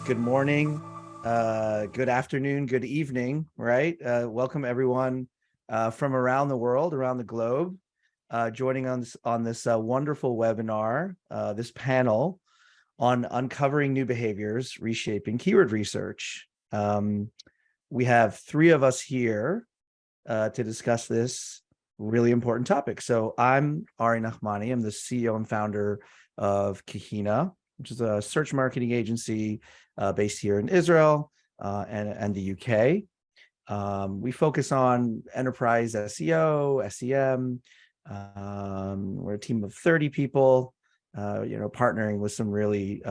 Good morning, good afternoon, good evening, right? Welcome everyone from around the world, around the globe, joining on this wonderful webinar, this panel on uncovering new behaviors, reshaping keyword research. We have three of us here to discuss this really important topic. So I'm Ari Nahmani. I'm the CEO and founder of Kahena, which is a search marketing agency based here in Israel and the UK. We focus on enterprise SEO, SEM. We're a team of 30 people, partnering with some really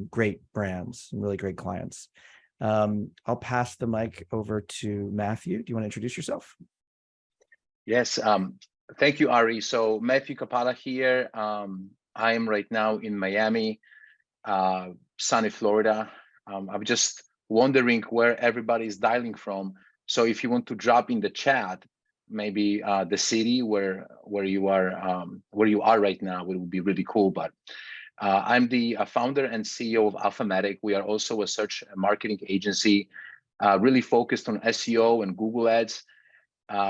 great brands, some really great clients. I'll pass the mic over to Matthew. Do you want to introduce yourself? Yes, thank you, Ari. So Matthew Capala here. I am right now in Miami, sunny Florida. I'm just wondering where everybody is dialing from. So if you want to drop in the chat, maybe the city where you are right now, it would be really cool. But I'm the founder and CEO of Alphametic. We are also a search marketing agency, really focused on SEO and Google Ads.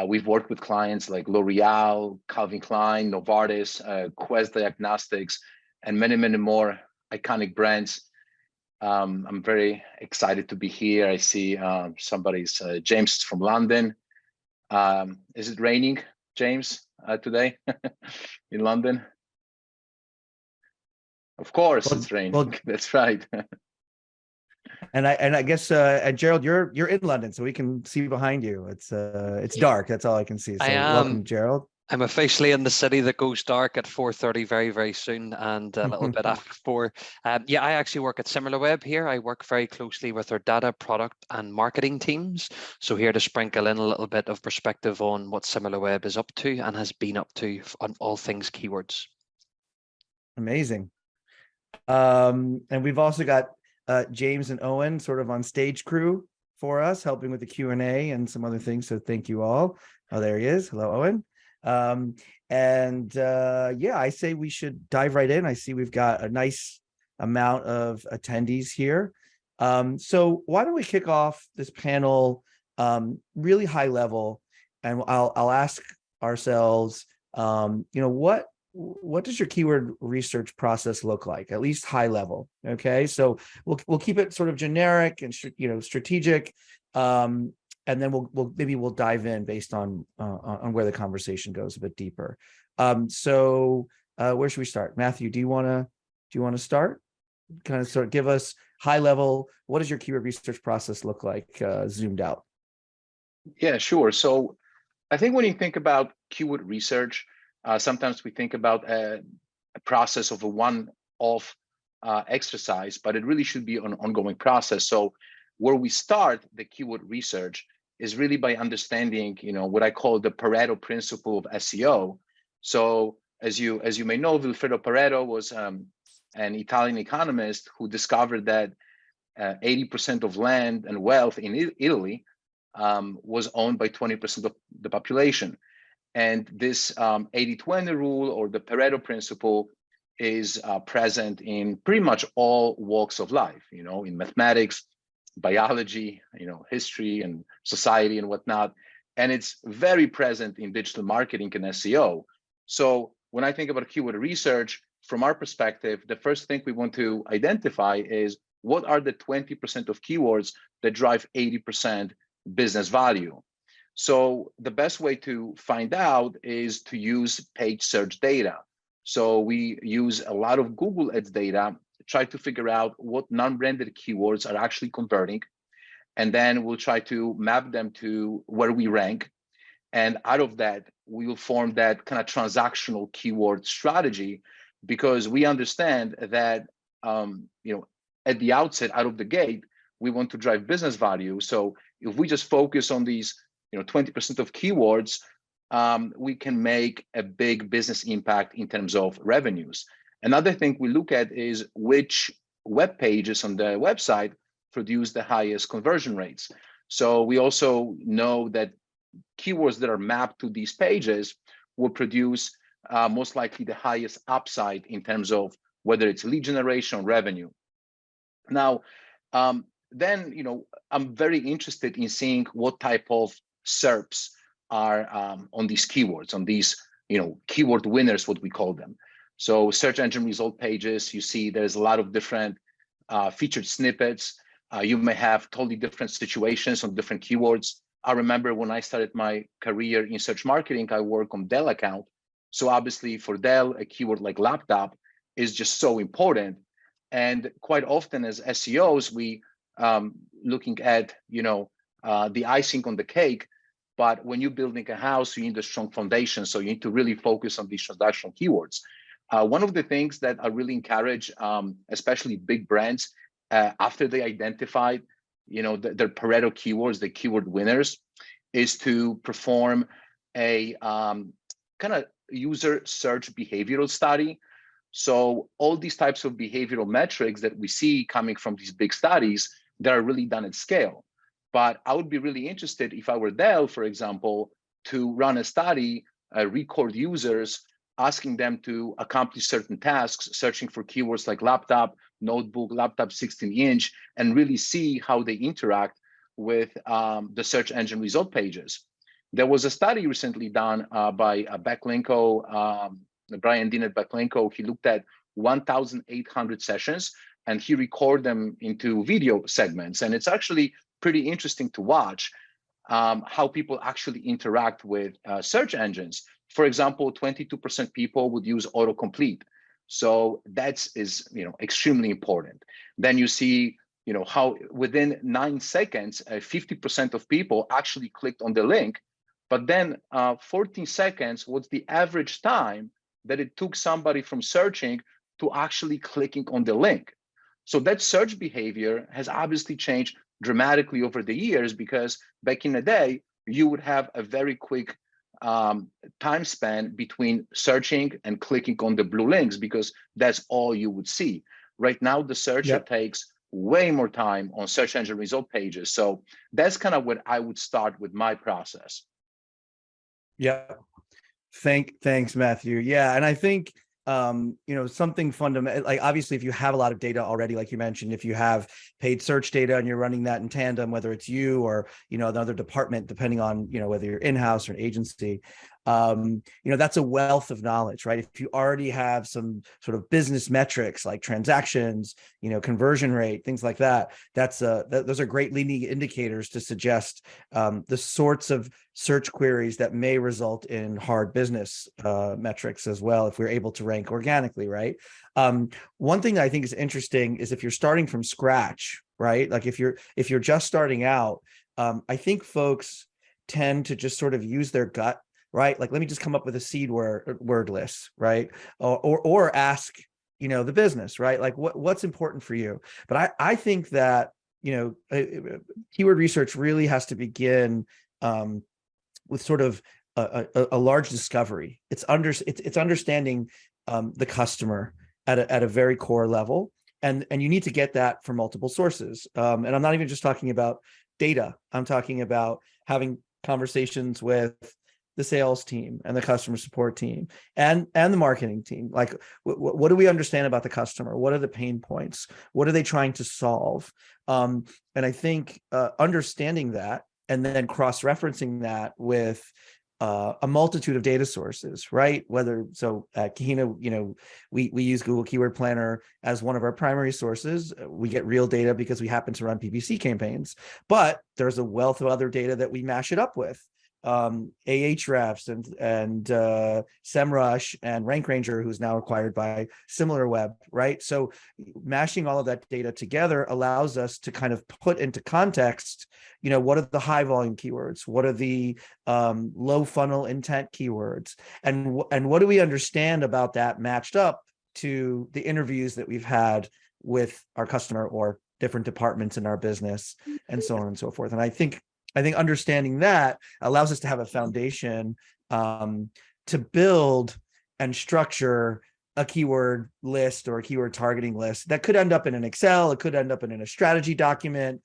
We've worked with clients like L'Oreal, Calvin Klein, Novartis, Quest Diagnostics, and many, many more iconic brands. I'm very excited to be here. I see somebody's James from London. Is it raining, James, today in London? Of course, it's raining. Well, that's right. And I guess Gerald, you're in London, so we can see behind you. It's dark. That's all I can see. So welcome, Gerald. I'm officially in the city that goes dark at 4:30 very, very soon, and a little bit after 4. Yeah, I actually work at Similarweb here. I work very closely with our data, product, and marketing teams. So here to sprinkle in a little bit of perspective on what Similarweb is up to and has been up to on all things keywords. Amazing. And we've also got James and Owen sort of on stage crew for us, helping with the Q&A and some other things. So thank you all. Oh, there he is. Hello, Owen. Yeah, I say we should dive right in. I see we've got a nice amount of attendees here. So why don't we kick off this panel really high level, and I'll ask ourselves, what does your keyword research process look like, at least high level? Okay, so we'll keep it sort of generic and strategic, and then we'll dive in based on where the conversation goes a bit deeper. So where should we start? Matthew, do you want to start? Kind of sort of give us high level. What does your keyword research process look like, zoomed out? Yeah, sure. So I think when you think about keyword research, sometimes we think about a process of a one-off exercise, but it really should be an ongoing process. So where we start the keyword research is really by understanding, what I call the Pareto principle of SEO. So as you may know, Vilfredo Pareto was an Italian economist who discovered that 80% of land and wealth in Italy was owned by 20% of the population. And this 80-20 rule, or the Pareto principle, is present in pretty much all walks of life, in mathematics, biology, history and society and whatnot. And it's very present in digital marketing and SEO. So when I think about keyword research, from our perspective, the first thing we want to identify is what are the 20% of keywords that drive 80% business value. So the best way to find out is to use page search data. So we use a lot of Google Ads data, try to figure out what non-branded keywords are actually converting. And then we'll try to map them to where we rank. And out of that, we will form that kind of transactional keyword strategy, because we understand that, at the outset, out of the gate, we want to drive business value. So if we just focus on these 20% of keywords, we can make a big business impact in terms of revenues. Another thing we look at is which web pages on the website produce the highest conversion rates. So we also know that keywords that are mapped to these pages will produce most likely the highest upside in terms of whether it's lead generation or revenue. Now, Then, I'm very interested in seeing what type of SERPs are on these keywords, on these, keyword winners, what we call them. So search engine result pages, you see there's a lot of different featured snippets. You may have totally different situations on different keywords. I remember when I started my career in search marketing, I work on Dell account. So obviously for Dell, a keyword like laptop is just so important. And quite often as SEOs, we looking at, the icing on the cake. But when you're building a house, you need a strong foundation. So you need to really focus on these transactional keywords. One of the things that I really encourage, especially big brands, after they identified, their Pareto keywords, the keyword winners, is to perform a kind of user search behavioral study. So all these types of behavioral metrics that we see coming from these big studies that are really done at scale. But I would be really interested if I were Dell, for example, to run a study, record users, asking them to accomplish certain tasks, searching for keywords like laptop, notebook, laptop 16-inch, and really see how they interact with the search engine result pages. There was a study recently done by Backlinko, Brian Dean at Backlinko. He looked at 1,800 sessions and he recorded them into video segments. And it's actually pretty interesting to watch how people actually interact with search engines. For example, 22% people would use autocomplete. So that is, extremely important. Then you see, how within 9 seconds, 50% of people actually clicked on the link. But then 14 seconds was the average time that it took somebody from searching to actually clicking on the link. So that search behavior has obviously changed dramatically over the years, because back in the day, you would have a very quick time span between searching and clicking on the blue links, because that's all you would see. Right now, the searcher takes way more time on search engine result pages. So that's kind of what I would start with my process. Yeah. Thanks, Matthew. Yeah. And I think, something fundamental, like obviously if you have a lot of data already, like you mentioned, if you have paid search data and you're running that in tandem, whether it's you or, another department, depending on, whether you're in-house or an agency, that's a wealth of knowledge, right? If you already have some sort of business metrics like transactions, conversion rate, things like that, those are great leading indicators to suggest the sorts of search queries that may result in hard business metrics as well, if we're able to rank organically, right? One thing that I think is interesting is if you're starting from scratch, right? Like if you're just starting out, I think folks tend to just sort of use their gut, right? Like, let me just come up with a seed word list, right? Or ask, the business, right? Like what's important for you? But I think that, keyword research really has to begin with sort of a large discovery. It's understanding the customer at a very core level, and you need to get that from multiple sources. And I'm not even just talking about data. I'm talking about having conversations with the sales team and the customer support team and the marketing team. Like, what do we understand about the customer? What are the pain points? What are they trying to solve? And I think understanding that and then cross-referencing that with a multitude of data sources, right? At Kahena, we use Google Keyword Planner as one of our primary sources. We get real data because we happen to run PPC campaigns, but there's a wealth of other data that we mash it up with. Ahrefs and SEMrush and RankRanger, who's now acquired by Similarweb, right? So mashing all of that data together allows us to kind of put into context, what are the high volume keywords? What are the low funnel intent keywords? And what do we understand about that matched up to the interviews that we've had with our customer or different departments in our business, and so on and so forth. And I think understanding that allows us to have a foundation to build and structure a keyword list or a keyword targeting list that could end up in an Excel. It could end up in a strategy document.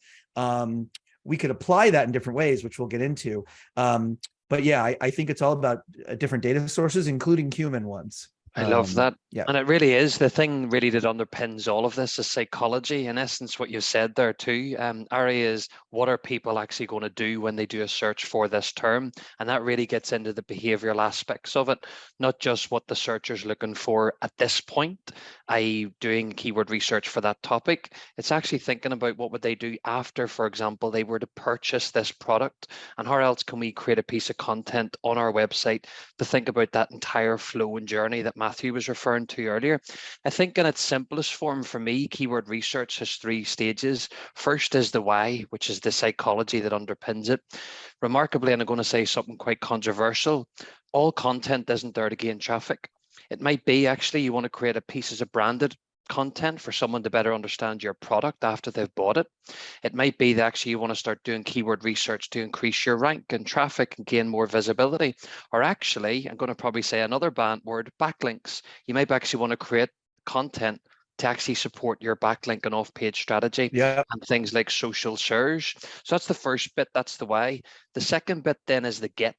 We could apply that in different ways, which we'll get into. But yeah, I think it's all about different data sources, including human ones. I love that. Yeah. And it really is the thing really that underpins all of this is psychology. In essence, what you said there too, Ari, is what are people actually going to do when they do a search for this term? And that really gets into the behavioral aspects of it, not just what the searcher's looking for at this point, i.e. doing keyword research for that topic. It's actually thinking about what would they do after, for example, they were to purchase this product, and how else can we create a piece of content on our website to think about that entire flow and journey that Matthew was referring to earlier. I think in its simplest form for me, keyword research has 3 stages. First is the why, which is the psychology that underpins it. Remarkably, and I'm going to say something quite controversial, all content isn't there to gain traffic. It might be actually you want to create a piece as a branded content for someone to better understand your product after they've bought it. It might be that actually you want to start doing keyword research to increase your rank and traffic and gain more visibility. Or actually, I'm going to probably say another banned word, backlinks. You might actually want to create content to actually support your backlink and off-page strategy and things like social shares. So that's the first bit, that's the why. The second bit then is the get,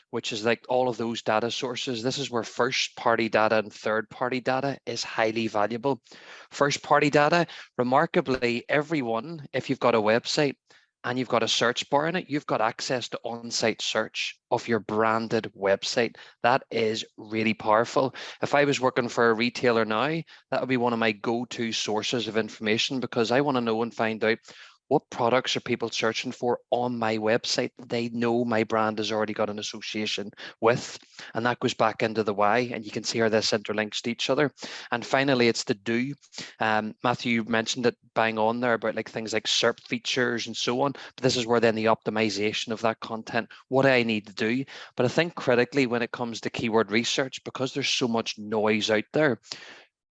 which is like all of those data sources. This is where first-party data and third-party data is highly valuable. First-party data, remarkably, everyone, if you've got a website and you've got a search bar in it, you've got access to on-site search of your branded website. That is really powerful. If I was working for a retailer now, that would be one of my go-to sources of information, because I want to know and find out what products are people searching for on my website that they know my brand has already got an association with. And that goes back into the why, and you can see how this interlinks to each other. And finally, it's the do. Matthew mentioned it bang on there about like things like SERP features and so on. But this is where then the optimization of that content, what do I need to do? But I think critically when it comes to keyword research, because there's so much noise out there,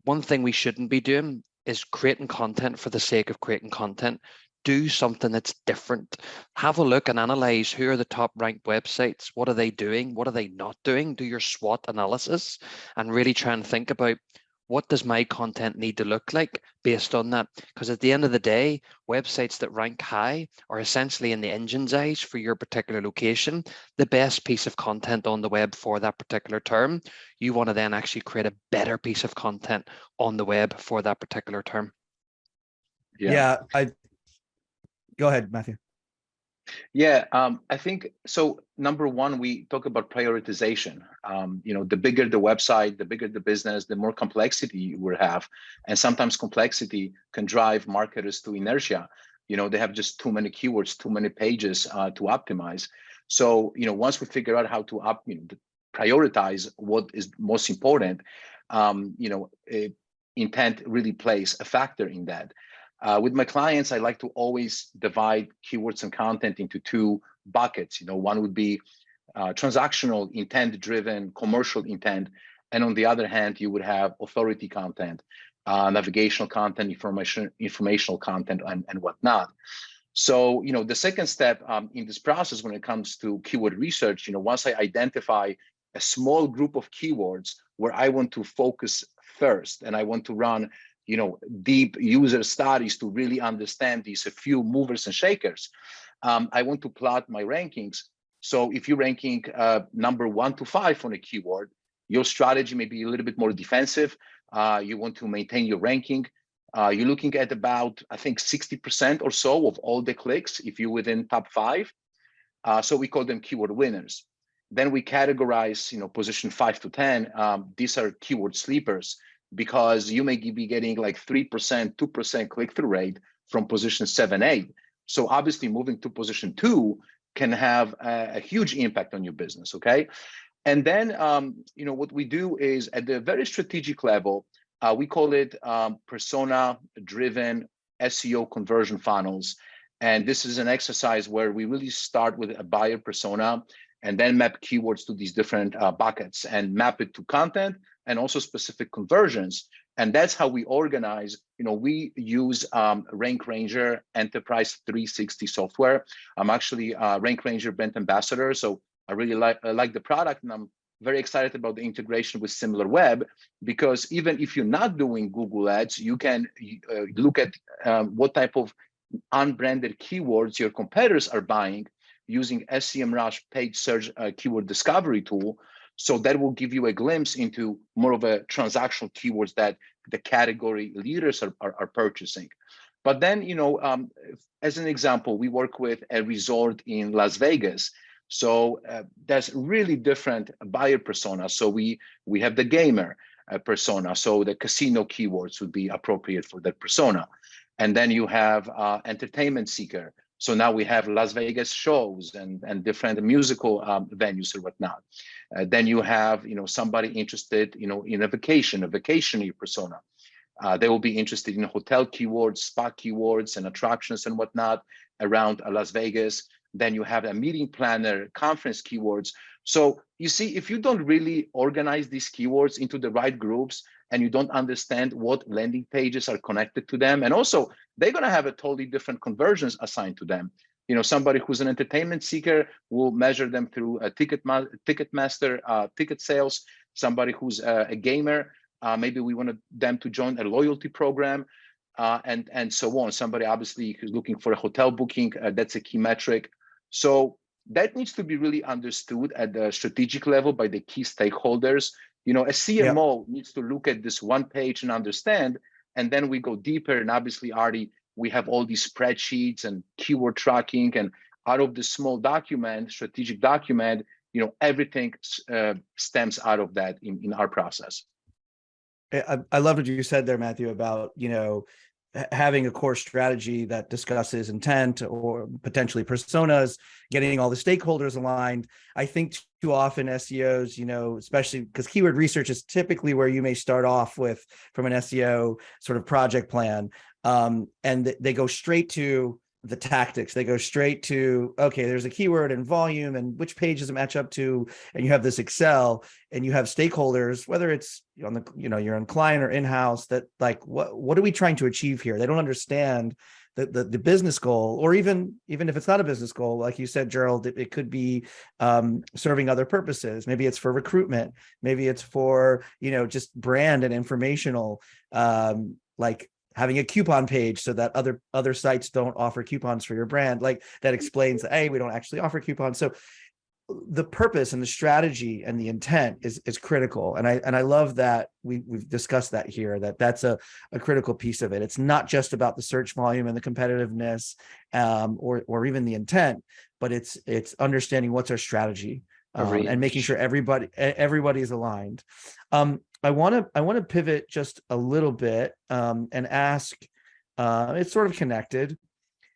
one thing we shouldn't be doing is creating content for the sake of creating content. Do something that's different. Have a look and analyze who are the top ranked websites. What are they doing? What are they not doing? Do your SWOT analysis and really try and think about what does my content need to look like based on that? Because at the end of the day, websites that rank high are essentially in the engine's eyes for your particular location, the best piece of content on the web for that particular term. You want to then actually create a better piece of content on the web for that particular term. Go ahead, Matthew. Yeah, I think so. Number one, we talk about prioritization. The bigger the website, the bigger the business, the more complexity you will have. And sometimes complexity can drive marketers to inertia. They have just too many keywords, too many pages to optimize. So, once we figure out how to prioritize what is most important, intent really plays a factor in that. With my clients, I like to always divide keywords and content into 2 buckets. One would be transactional intent-driven commercial intent. And on the other hand, you would have authority content, navigational content, informational content, and whatnot. So, the second step in this process when it comes to keyword research, once I identify a small group of keywords where I want to focus first and I want to run deep user studies to really understand these a few movers and shakers. I want to plot my rankings. So if you're ranking number 1 to 5 on a keyword, your strategy may be a little bit more defensive. You want to maintain your ranking. You're looking at about, I think, 60% or so of all the clicks if you're within top 5. So we call them keyword winners. Then we categorize, position 5 to 10. These are keyword sleepers, because you may be getting like 3%, 2% click-through rate from position 7, 8. So obviously moving to position 2 can have a huge impact on your business, okay? And then, what we do is at the very strategic level, we call it persona-driven SEO conversion funnels. And this is an exercise where we really start with a buyer persona and then map keywords to these different buckets and map it to content and also specific conversions. And that's how we organize. We use Rank Ranger Enterprise 360 software. I'm actually a Rank Ranger brand ambassador, so I really like the product, and I'm very excited about the integration with Similarweb, because even if you're not doing Google Ads, you can look at what type of unbranded keywords your competitors are buying using SEMrush paid search keyword discovery tool. So that will give you a glimpse into more of a transactional keywords that the category leaders are purchasing. But then, as an example, we work with a resort in Las Vegas. So there's really different buyer personas. So we have the gamer persona. So the casino keywords would be appropriate for that persona. And then you have entertainment seeker. So now we have Las Vegas shows and different musical venues or whatnot. Then you have, somebody interested, in a vacationary persona. They will be interested in hotel keywords, spa keywords, and attractions and whatnot around Las Vegas. Then you have a meeting planner, conference keywords. So you see, if you don't really organize these keywords into the right groups and you don't understand what landing pages are connected to them, and also they're going to have a totally different conversions assigned to them. Somebody who's an entertainment seeker will measure them through a Ticketmaster ticket sales. Somebody who's a gamer, maybe we want them to join a loyalty program, and so on. Somebody obviously who's looking for a hotel booking, that's a key metric. So that needs to be really understood at the strategic level by the key stakeholders. A CMO needs to look at this one page and understand, and then we go deeper. And obviously, Artie, we have all these spreadsheets and keyword tracking, and out of this small document, strategic document, everything stems out of that in our process. I love what you said there, Matthew, about, having a core strategy that discusses intent or potentially personas, getting all the stakeholders aligned. I think too often SEOs, especially because keyword research is typically where you may start off with from an SEO sort of project plan. And they go straight to the tactics. They go straight to, okay, there's a keyword and volume and which page does it match up to? And you have this Excel and you have stakeholders, whether it's on the, you're on client or in-house, that like, what are we trying to achieve here? They don't understand the business goal, or even if it's not a business goal, like you said, Gerald, it could be serving other purposes. Maybe it's for recruitment. Maybe it's for, just brand and informational, like having a coupon page so that other sites don't offer coupons for your brand. Like that explains, hey, we don't actually offer coupons. So the purpose and the strategy and the intent is critical. And I love that we've discussed that here, that's a critical piece of it. It's not just about the search volume and the competitiveness, or even the intent, but it's understanding what's our strategy, and making sure everybody is aligned. I want to pivot just a little bit, and ask, it's sort of connected.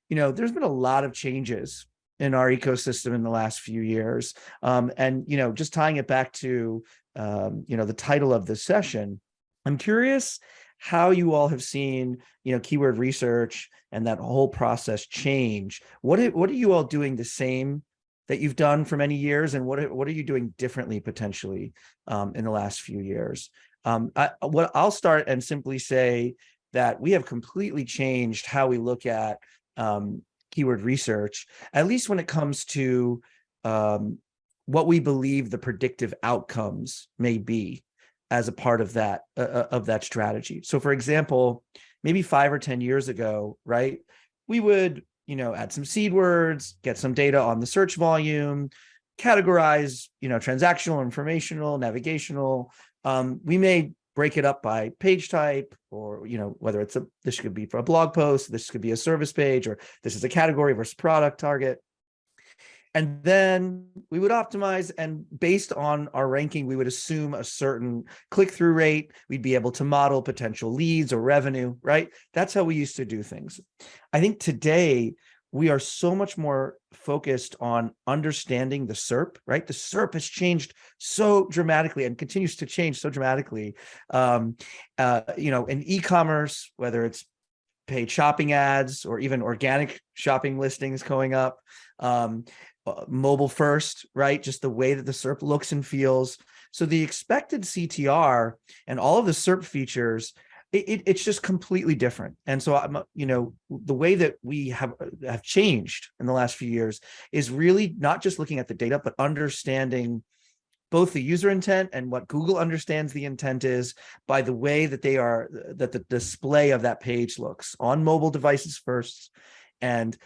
There's been a lot of changes in our ecosystem in the last few years. And, just tying it back to, the title of this session, I'm curious how you all have seen, keyword research and that whole process change. What are you all doing the same that you've done for many years? And what are you doing differently potentially in the last few years? I'll start and simply say that we have completely changed how we look at keyword research, at least when it comes to what we believe the predictive outcomes may be as a part of that strategy. So for example, maybe 5 or 10 years ago, right, we would add some seed words, get some data on the search volume, categorize, transactional, informational, navigational. We may break it up by page type, or, whether this could be for a blog post, this could be a service page, or this is a category versus product target. And then we would optimize, and based on our ranking, we would assume a certain click-through rate. We'd be able to model potential leads or revenue, right? That's how we used to do things. I think today we are so much more focused on understanding the SERP, right? The SERP has changed so dramatically and continues to change so dramatically. In e-commerce, whether it's paid shopping ads or even organic shopping listings going up, mobile first, right? Just the way that the SERP looks and feels. So the expected CTR and all of the SERP features, it's just completely different. And so, the way that we have changed in the last few years is really not just looking at the data, but understanding both the user intent and what Google understands the intent is by the way that that the display of that page looks on mobile devices first. And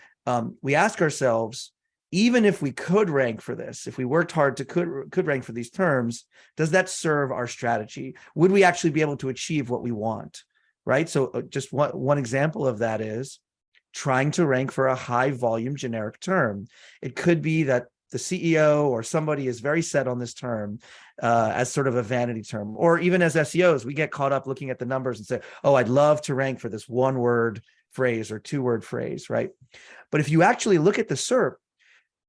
we ask ourselves, even if we could rank for this, if we worked hard to could rank for these terms, does that serve our strategy? Would we actually be able to achieve what we want, right? So just one example of that is trying to rank for a high volume generic term. It could be that the CEO or somebody is very set on this term as sort of a vanity term, or even as SEOs, we get caught up looking at the numbers and say, oh, I'd love to rank for this one word phrase or two word phrase, right? But if you actually look at the SERP,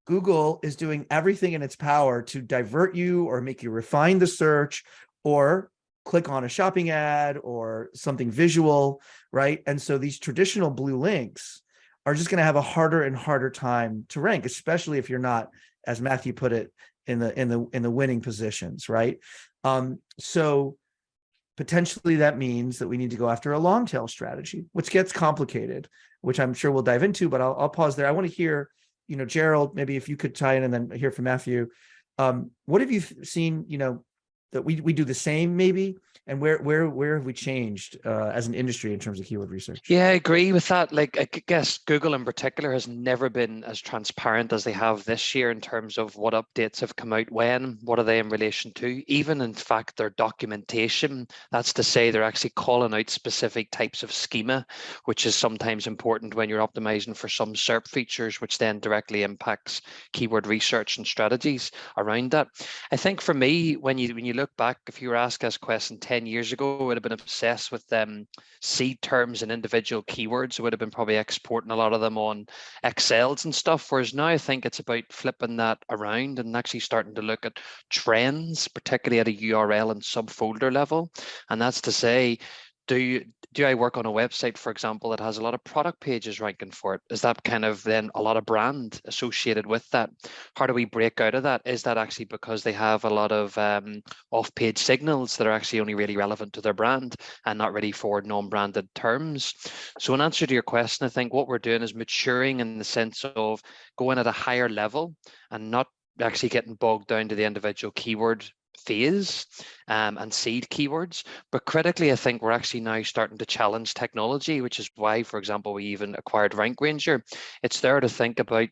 Google is doing everything in its power to divert you or make you refine the search or click on a shopping ad or something visual, right? And so these traditional blue links are just going to have a harder and harder time to rank, especially if you're not, as Matthew put it, in the winning positions, right? So potentially that means that we need to go after a long tail strategy, which gets complicated, which I'm sure we'll dive into, but I'll pause there. I want to hear, Gerald, maybe if you could tie in and then hear from Matthew. What have you seen, that we do the same maybe, and where have we changed as an industry in terms of keyword research? Yeah, I agree with that. Like, I guess Google in particular has never been as transparent as they have this year in terms of what updates have come out when, what are they in relation to, even in fact, their documentation. That's to say they're actually calling out specific types of schema, which is sometimes important when you're optimizing for some SERP features, which then directly impacts keyword research and strategies around that. I think for me, when you look back, if you were asked this question 10 years ago, I would have been obsessed with seed terms and individual keywords. I would have been probably exporting a lot of them on Excels and stuff. Whereas now I think it's about flipping that around and actually starting to look at trends, particularly at a URL and subfolder level. And that's to say, do I work on a website, for example, that has a lot of product pages ranking for it? Is that kind of then a lot of brand associated with that? How do we break out of that? Is that actually because they have a lot of off-page signals that are actually only really relevant to their brand and not really for non-branded terms? So in answer to your question, I think what we're doing is maturing in the sense of going at a higher level and not actually getting bogged down to the individual keyword phase and seed keywords. But critically, I think we're actually now starting to challenge technology, which is why, for example, we even acquired Rank Ranger. It's there to think about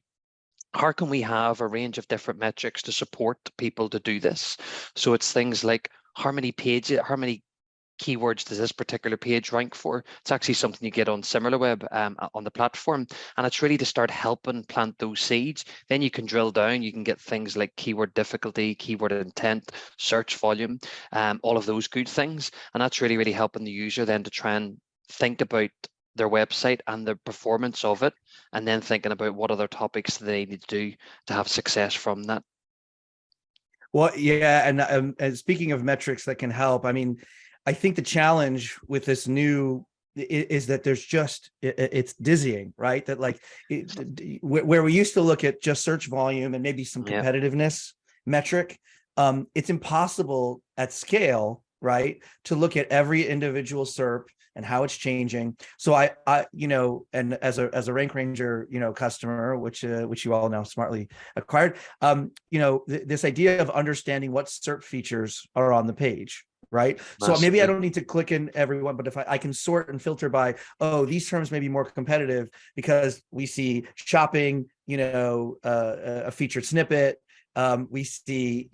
how can we have a range of different metrics to support people to do this. So it's things like how many keywords does this particular page rank for? It's actually something you get on Similarweb on the platform, and it's really to start helping plant those seeds. Then you can drill down, you can get things like keyword difficulty, keyword intent, search volume, all of those good things, and that's really, really helping the user then to try and think about their website and the performance of it, and then thinking about what other topics they need to do to have success from that. Well, yeah, and speaking of metrics that can help, I mean, I think the challenge with this new is that there's just, it's dizzying, right? That like where we used to look at just search volume and maybe some competitiveness metric, it's impossible at scale, right? To look at every individual SERP and how it's changing. So I and as a Rank Ranger, customer, which you all now smartly acquired, this idea of understanding what SERP features are on the page, right? So maybe I don't need to click in everyone, but if I can sort and filter by, these terms may be more competitive because we see shopping, a featured snippet, we see,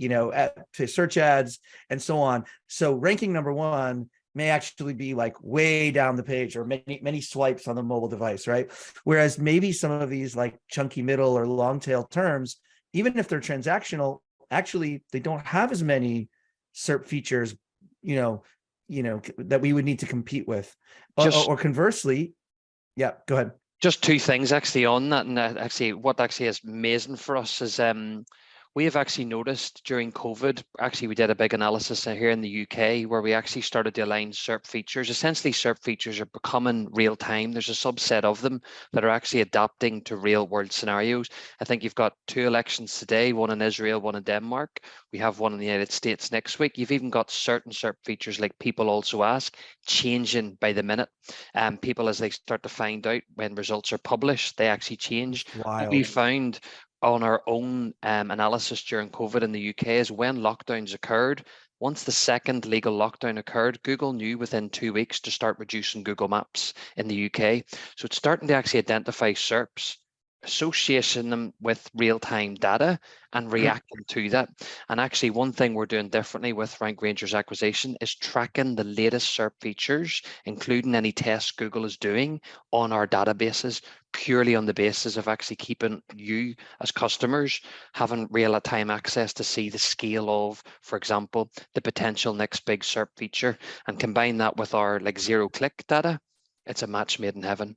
search ads and so on. So ranking number one may actually be like way down the page or many swipes on the mobile device, right? Whereas maybe some of these like chunky middle or long tail terms, even if they're transactional, actually they don't have as many SERP features, that we would need to compete with. Or conversely, yeah, go ahead. Just two things actually on that, and actually what actually is amazing for us is we have actually noticed during COVID, actually we did a big analysis here in the UK where we actually started to align SERP features. Essentially, SERP features are becoming real time. There's a subset of them that are actually adapting to real world scenarios. I think you've got 2 elections today, one in Israel, one in Denmark. We have one in the United States next week. You've even got certain SERP features like people also ask, changing by the minute. People, as they start to find out when results are published, they actually change. What we found on our own analysis during COVID in the UK is when lockdowns occurred, once the second legal lockdown occurred, Google knew within 2 weeks to start reducing Google Maps in the UK. So it's starting to actually identify SERPs associating them with real-time data and reacting to that. And actually, one thing we're doing differently with Rank Rangers acquisition is tracking the latest SERP features, including any tests Google is doing on our databases, purely on the basis of actually keeping you as customers having real-time access to see the scale of, for example, the potential next big SERP feature, and combine that with our like zero-click data. It's a match made in heaven.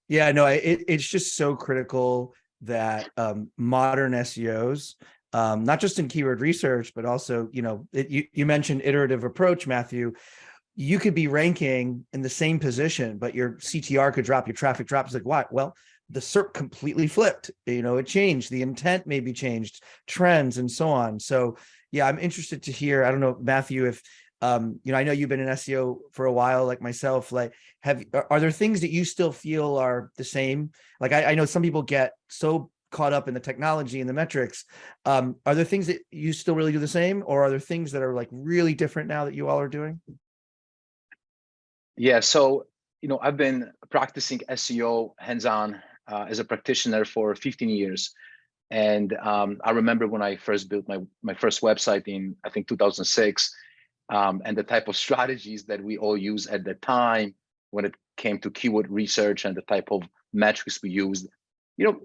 Yeah, no, it's just so critical that modern SEOs, not just in keyword research, but also, you mentioned iterative approach, Matthew. You could be ranking in the same position, but your CTR could drop, your traffic drops. Like, what? Well, the SERP completely flipped. It changed. The intent maybe changed, trends and so on. So yeah, I'm interested to hear. I don't know, Matthew, if I know you've been in SEO for a while, like myself. Like, are there things that you still feel are the same? Like, I know some people get so caught up in the technology and the metrics. Are there things that you still really do the same, or are there things that are like really different now that you all are doing? Yeah, so I've been practicing SEO hands-on as a practitioner for 15 years. And I remember when I first built my first website in, I think, 2006, and the type of strategies that we all use at the time when it came to keyword research and the type of metrics we used,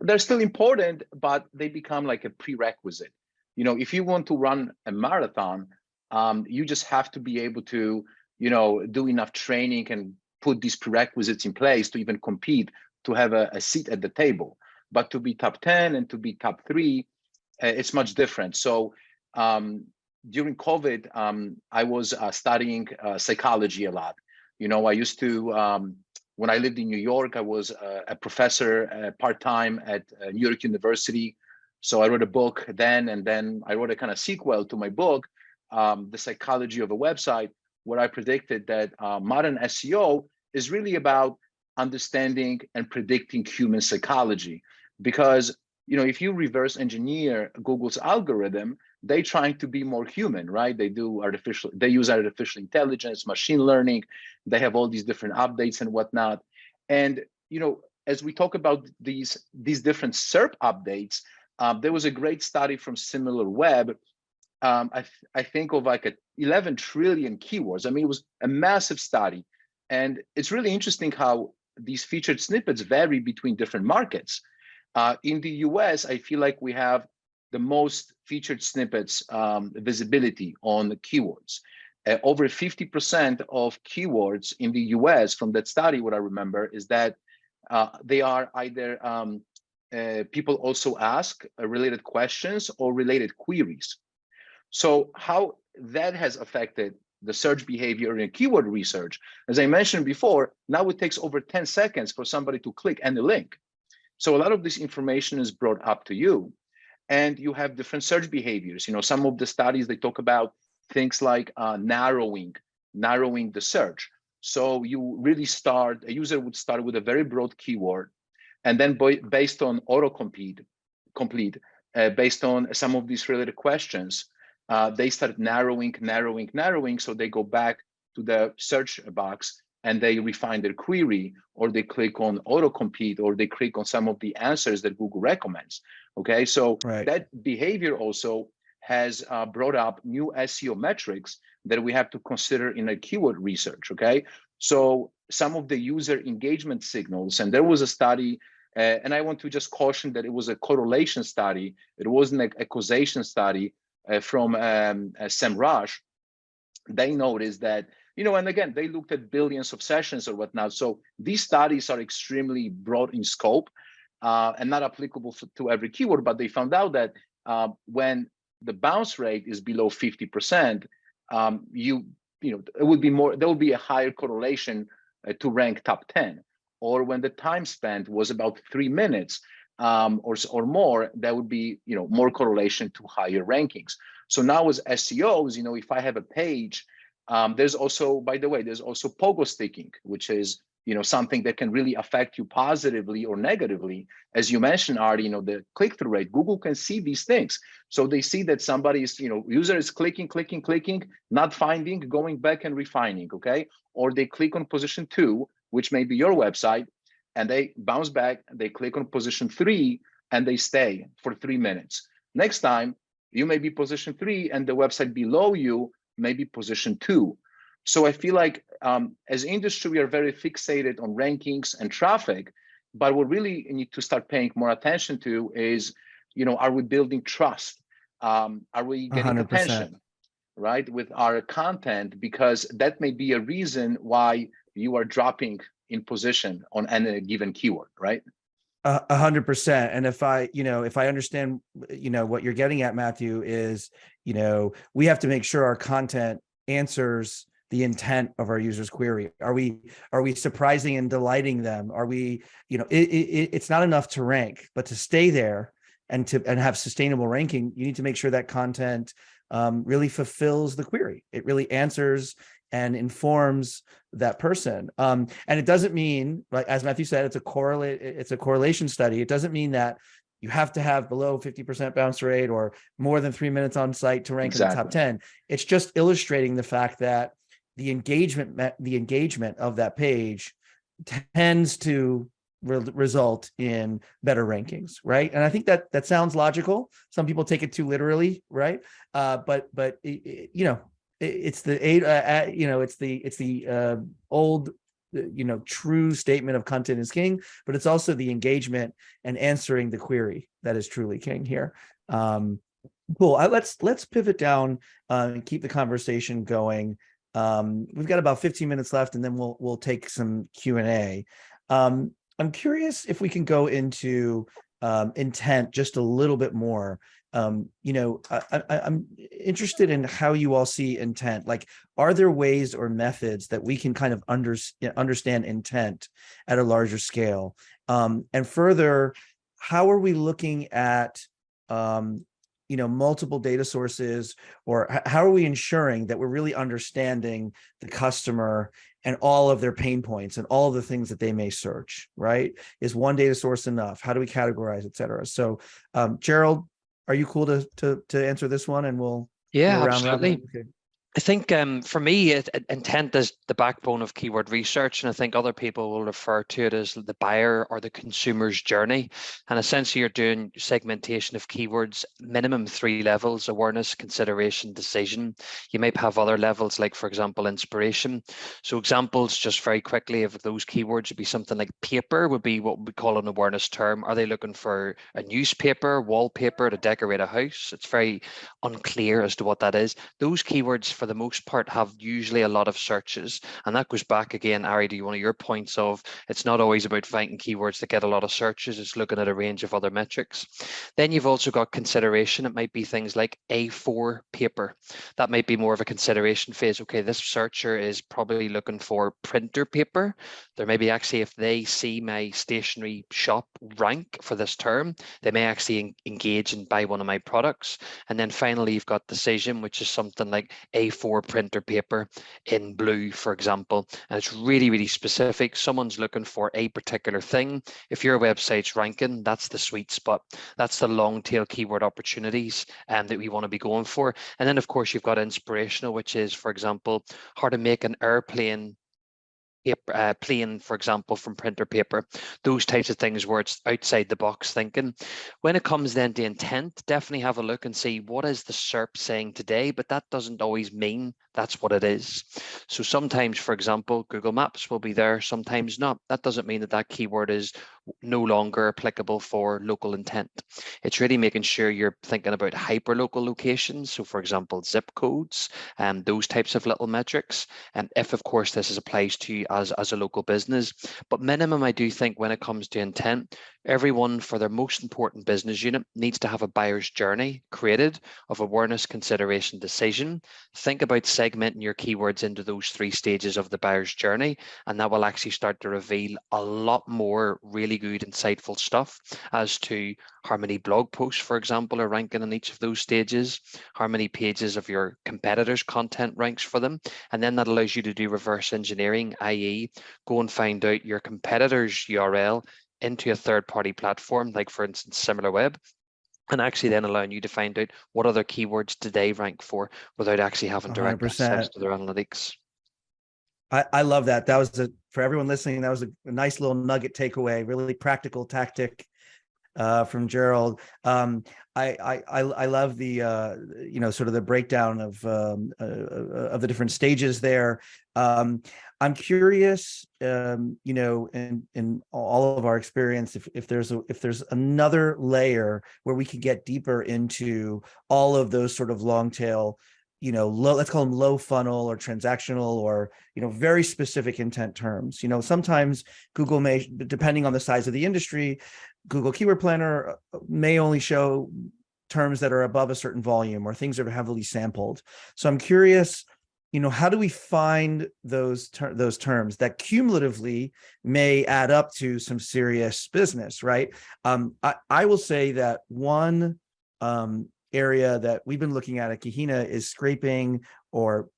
they're still important, but they become like a prerequisite. If you want to run a marathon, you just have to be able to, do enough training and put these prerequisites in place to even compete, to have a seat at the table. But to be top 10 and to be top 3, it's much different. So during COVID, I was studying psychology a lot. I used to, when I lived in New York, I was a professor part-time at New York University. So I wrote a book then, and then I wrote a kind of sequel to my book, The Psychology of a Website, where I predicted that modern SEO is really about understanding and predicting human psychology. Because if you reverse engineer Google's algorithm, they're trying to be more human, right? They use artificial intelligence, machine learning. They have all these different updates and whatnot. And as we talk about these different SERP updates, there was a great study from Similarweb. I think of like 11 trillion keywords. I mean, it was a massive study. And it's really interesting how these featured snippets vary between different markets. In the US, I feel like we have the most featured snippets visibility on the keywords. Over 50% of keywords in the US from that study, what I remember is that they are either people also ask related questions or related queries. So how that has affected the search behavior in keyword research, as I mentioned before, now it takes over 10 seconds for somebody to click any link. So a lot of this information is brought up to you, and you have different search behaviors. Some of the studies, they talk about things like narrowing the search. So you really a user would start with a very broad keyword, and then based on autocomplete, based on some of these related questions, they start narrowing. So they go back to the search box and they refine their query, or they click on autocomplete, or they click on some of the answers that Google recommends. Okay, so that behavior also has brought up new SEO metrics that we have to consider in a keyword research. Okay, so some of the user engagement signals, and there was a study, and I want to just caution that it was a correlation study. It wasn't a causation study from SEMrush. They noticed that, and again, they looked at billions of sessions or whatnot. So these studies are extremely broad in scope and not applicable to every keyword, but they found out that when the bounce rate is below 50%, it would be there would be a higher correlation to rank top 10. Or when the time spent was about 3 minutes or more, that would be more correlation to higher rankings. So now as SEOs, if I have a page, there's also, by the way, there's also pogo sticking, which is something that can really affect you positively or negatively. As you mentioned, Ari, the click-through rate, Google can see these things. So they see that somebody is, user is clicking, not finding, going back and refining, okay? Or they click on position 2, which may be your website, and they bounce back, they click on position 3, and they stay for 3 minutes. Next time, you may be position 3, and the website below you may be position 2. So I feel like as industry, we are very fixated on rankings and traffic, but what really need to start paying more attention to is, are we building trust? Are we getting 100%. attention, right, with our content? Because that may be a reason why you are dropping in position on any given keyword, right? 100%. And if I understand, what you're getting at, Matthew, is, we have to make sure our content answers the intent of our user's query. Are we surprising and delighting them? Are we, it's not enough to rank, but to stay there and have sustainable ranking, you need to make sure that content really fulfills the query. It really answers and informs that person. And it doesn't mean, like as Matthew said, it's a correlation study. It doesn't mean that you have to have below 50% bounce rate or more than 3 minutes on site to rank in the top 10. It's just illustrating the fact that the engagement of that page tends to result in better rankings, right? And I think that sounds logical. Some people take it too literally, right? But it's the old true statement of content is king, but it's also the engagement and answering the query that is truly king here. Cool. Let's pivot down and keep the conversation going. We've got about 15 minutes left, and then we'll take some Q&A. I'm curious if we can go into intent just a little bit more. I'm interested in how you all see intent. Like, are there ways or methods that we can kind of understand intent at a larger scale? And further, how are we looking at multiple data sources, or how are we ensuring that we're really understanding the customer and all of their pain points and all of the things that they may search, right? Is one data source enough? How do we categorize, et cetera? So, Gerald, are you cool to answer this one? And we'll absolutely. Okay. I think for me, intent is the backbone of keyword research, and I think other people will refer to it as the buyer or the consumer's journey. And essentially, you're doing segmentation of keywords, minimum 3 levels: awareness, consideration, decision. You might have other levels, like, for example, inspiration. So examples, just very quickly, of those keywords would be something like paper would be what we call an awareness term. Are they looking for a newspaper, wallpaper to decorate a house? It's very unclear as to what that is. Those keywords, for the most part, have usually a lot of searches, and that goes back again, Ari, to one of your points of it's not always about finding keywords that get a lot of searches. It's looking at a range of other metrics. Then you've also got consideration. It might be things like A4 paper. That might be more of a consideration phase. Okay, this searcher is probably looking for printer paper. There may be actually, if they see my stationery shop rank for this term, they may actually engage and buy one of my products. And then finally, you've got decision, which is something like A4 printer paper in blue, for example. And it's really, really specific. Someone's looking for a particular thing. If your website's ranking, that's the sweet spot. That's the long tail keyword opportunities that we want to be going for. And then, of course, you've got inspirational, which is, for example, how to make an airplane plane, for example, from printer paper. Those types of things where it's outside the box thinking. When it comes then to intent, definitely have a look and see what is the SERP saying today, but that doesn't always mean that's what it is. So sometimes, for example, Google Maps will be there, sometimes not. That doesn't mean that that keyword is no longer applicable for local intent. It's really making sure you're thinking about hyperlocal locations. So, for example, zip codes and those types of little metrics. And if, of course, this applies to you as a local business. But minimum, I do think when it comes to intent, everyone for their most important business unit needs to have a buyer's journey created of awareness, consideration, decision. Think about segmenting your keywords into those 3 stages of the buyer's journey, and that will actually start to reveal a lot more really good, insightful stuff as to how many blog posts, for example, are ranking in each of those stages, how many pages of your competitors' content ranks for them. And then that allows you to do reverse engineering, i.e. go and find out your competitor's URL into a third-party platform, like, for instance, Similarweb, and actually then allowing you to find out what other keywords do they rank for without actually having direct 100%. access to their analytics. I love that. That was for everyone listening, that was a nice little nugget takeaway, really practical tactic from Gerald. I love the sort of the breakdown of the different stages there. I'm curious, in all of our experience, if there's another layer where we can get deeper into all of those sort of long tail, let's call them low funnel or transactional or, very specific intent terms. Sometimes Google may, depending on the size of the industry, Google Keyword Planner may only show terms that are above a certain volume or things that are heavily sampled. So I'm curious, how do we find those terms that cumulatively may add up to some serious business, right? I will say that one area that we've been looking at Kahena is scraping or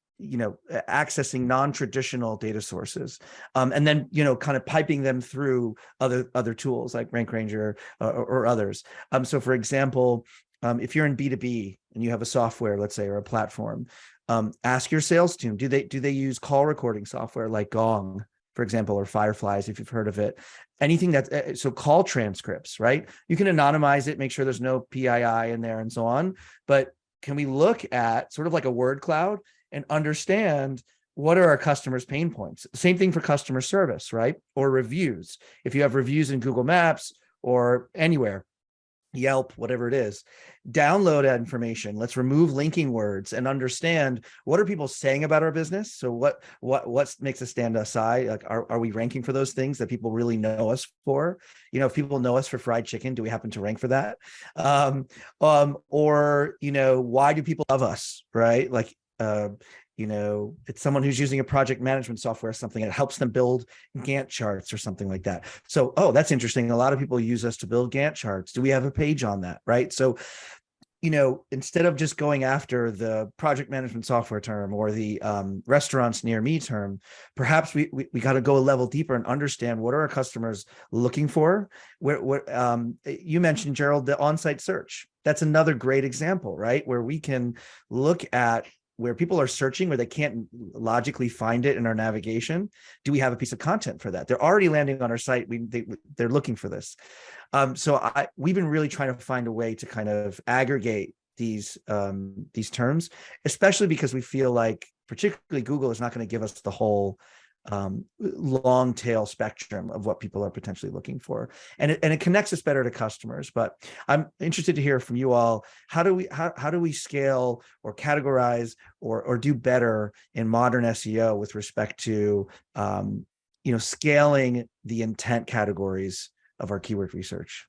accessing non-traditional data sources, and then kind of piping them through other tools like Rank Ranger or others. So for example, if you're in B2B and you have a software, let's say, or a platform, ask your sales team, do they use call recording software like Gong, for example, or Fireflies, if you've heard of it? Anything that's so call transcripts, right? You can anonymize it, make sure there's no PII in there and so on. But can we look at sort of like a word cloud and understand what are our customers' pain points? Same thing for customer service, right? Or reviews. If you have reviews in Google Maps or anywhere, Yelp, whatever it is, download that information. Let's remove linking words and understand what are people saying about our business. So what makes us stand aside? Like, are we ranking for those things that people really know us for? If people know us for fried chicken, do we happen to rank for that? Or why do people love us, right? Like, it's someone who's using a project management software or something that helps them build Gantt charts or something like that. So, that's interesting. A lot of people use us to build Gantt charts. Do we have a page on that, right? So, instead of just going after the project management software term or the restaurants near me term, perhaps we got to go a level deeper and understand what are our customers looking for. You mentioned, Gerald, the on-site search. That's another great example, right? Where we can look at where people are searching, where they can't logically find it in our navigation. Do we have a piece of content for that? They're already landing on our site. They're looking for this. So we've been really trying to find a way to kind of aggregate these terms, especially because we feel like particularly Google is not going to give us the whole long tail spectrum of what people are potentially looking for, and it connects us better to customers. But I'm interested to hear from you all. How do we scale or categorize or do better in modern SEO with respect to scaling the intent categories of our keyword research?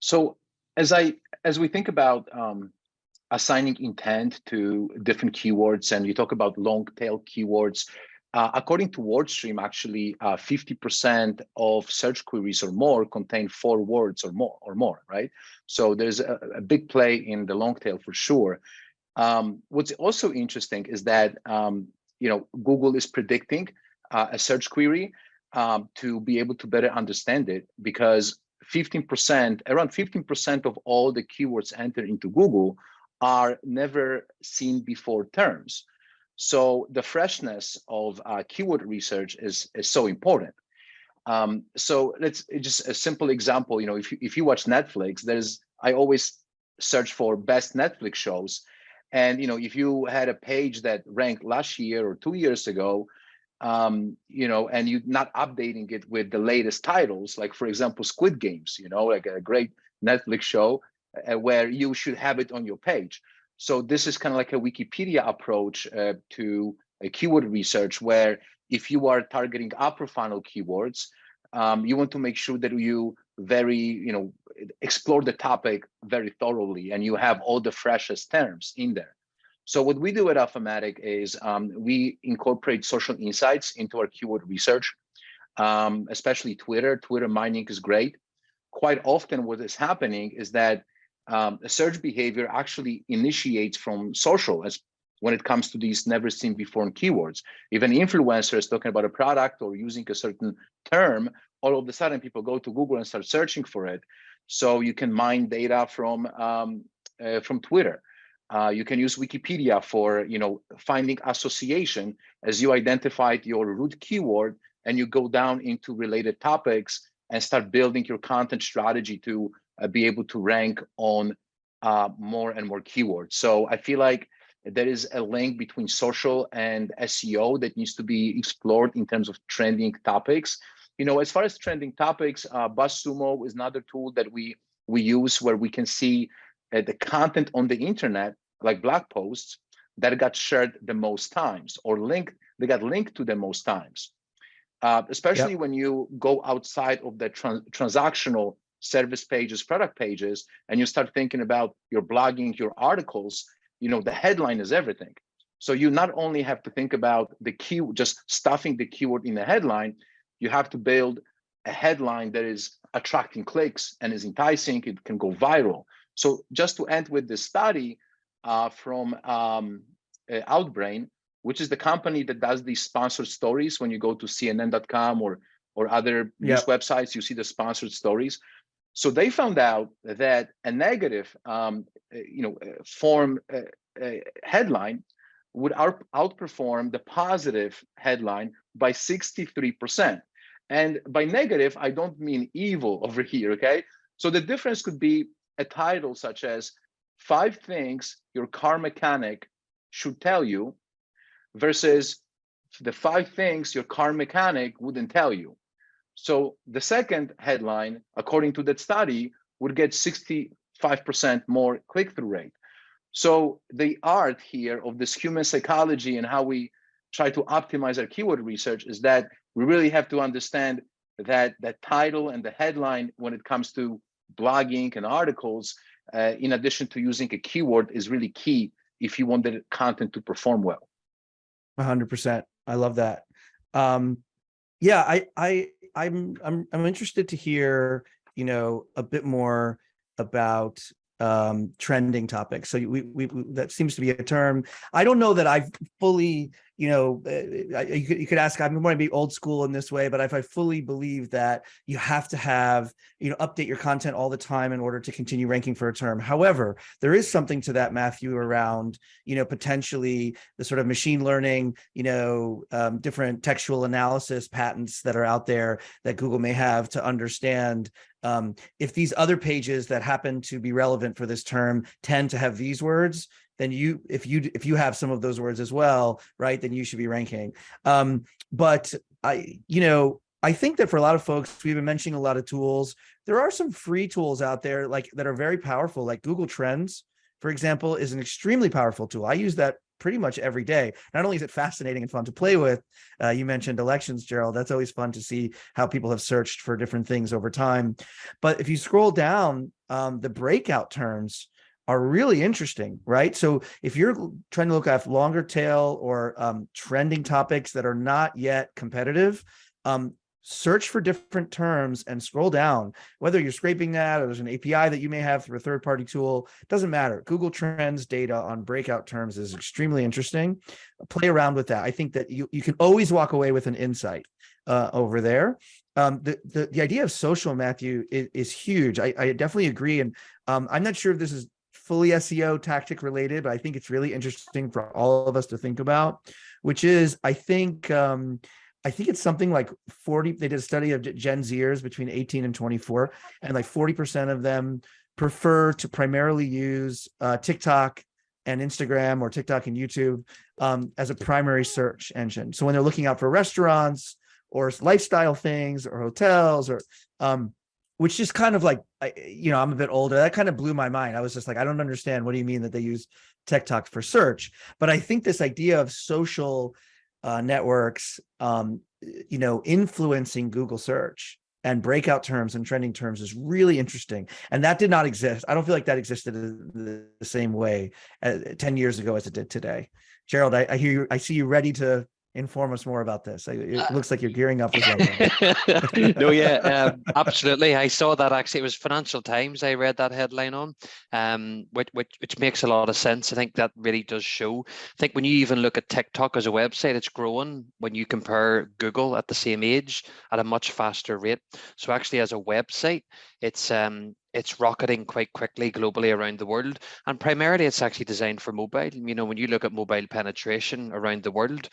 So as we think about assigning intent to different keywords, and you talk about long tail keywords, according to WordStream, actually 50% of search queries or more contain 4 words or more, right? So there's a big play in the long tail for sure. What's also interesting is that Google is predicting a search query to be able to better understand it, because around 15% of all the keywords entered into Google are never seen before terms. So the freshness of keyword research is so important. So let's just a simple example. If you watch Netflix, I always search for best Netflix shows, and if you had a page that ranked last year or 2 years ago, and you're not updating it with the latest titles, like for example Squid Games, like a great Netflix show where you should have it on your page. So this is kind of like a Wikipedia approach to a keyword research, where if you are targeting upper funnel keywords, you want to make sure that you explore the topic very thoroughly and you have all the freshest terms in there. So what we do at Alphametic is we incorporate social insights into our keyword research, especially Twitter. Twitter mining is great. Quite often what is happening is that search behavior actually initiates from social when it comes to these never seen before keywords. If an influencer is talking about a product or using a certain term, all of a sudden people go to Google and start searching for it. So you can mine data from Twitter. You can use Wikipedia for, finding association as you identified your root keyword, and you go down into related topics and start building your content strategy to be able to rank on more and more keywords. So I feel like there is a link between social and SEO that needs to be explored in terms of trending topics. As far as trending topics, BuzzSumo is another tool that we use where we can see the content on the internet, like blog posts, that got shared the most times or they got linked to the most times. Especially when you go outside of the transactional service pages, product pages, and you start thinking about your blogging, your articles, the headline is everything. So you not only have to think about the keyword, just stuffing the keyword in the headline, you have to build a headline that is attracting clicks and is enticing, it can go viral. So just to end with this study from Outbrain, which is the company that does these sponsored stories. When you go to CNN.com or other news websites, you see the sponsored stories. So they found out that a negative form headline would outperform the positive headline by 63%. And by negative, I don't mean evil over here, okay? So the difference could be a title such as 5 things your car mechanic should tell you versus the 5 things your car mechanic wouldn't tell you. So the second headline, according to that study, would get 65% more click-through rate. So the art here of this human psychology and how we try to optimize our keyword research is that we really have to understand that the title and the headline when it comes to blogging and articles, in addition to using a keyword, is really key if you want the content to perform well. 100%. I love that. I'm interested to hear, a bit more about trending topics. So we that seems to be a term. I don't know that I've fully, you could ask, I'm going to be old school in this way, but if I fully believe that you have to have, update your content all the time in order to continue ranking for a term. However, there is something to that, Matthew, around, potentially the sort of machine learning, different textual analysis patents that are out there that Google may have to understand if these other pages that happen to be relevant for this term tend to have these words, then if you have some of those words as well, right, then you should be ranking. But I think that for a lot of folks, we've been mentioning a lot of tools. There are some free tools out there that are very powerful, like Google Trends, for example, is an extremely powerful tool. I use that pretty much every day. Not only is it fascinating and fun to play with, you mentioned elections, Gerald. That's always fun to see how people have searched for different things over time. But if you scroll down, the breakout terms are really interesting, right? So if you're trying to look at longer tail or trending topics that are not yet competitive, search for different terms and scroll down, whether you're scraping that or there's an API that you may have through a third-party tool, doesn't matter. Google Trends data on breakout terms is extremely interesting. Play around with that. I think that you can always walk away with an insight over there. The idea of social, Matthew, is huge. I definitely agree. And I'm not sure if this is fully SEO tactic related, but I think it's really interesting for all of us to think about, which is, I think it's something like 40, they did a study of Gen Zers between 18 and 24, and like 40% of them prefer to primarily use TikTok and Instagram, or TikTok and YouTube as a primary search engine. So when they're looking out for restaurants or lifestyle things or hotels or which just kind of like, I'm a bit older. That kind of blew my mind. I was just like, I don't understand. What do you mean that they use TikTok for search? But I think this idea of social networks, influencing Google search and breakout terms and trending terms is really interesting. And that did not exist. I don't feel like that existed the same way 10 years ago as it did today. Gerald, I hear you. I see you ready to inform us more about this. It looks like you're gearing up for something. No, absolutely. I saw that actually. It was Financial Times. I read that headline on, which makes a lot of sense. I think that really does show. I think when you even look at TikTok as a website, it's growing when you compare Google at the same age at a much faster rate. So actually, as a website, it's it's rocketing quite quickly globally around the world. And primarily it's actually designed for mobile. You know, when you look at mobile penetration around the world,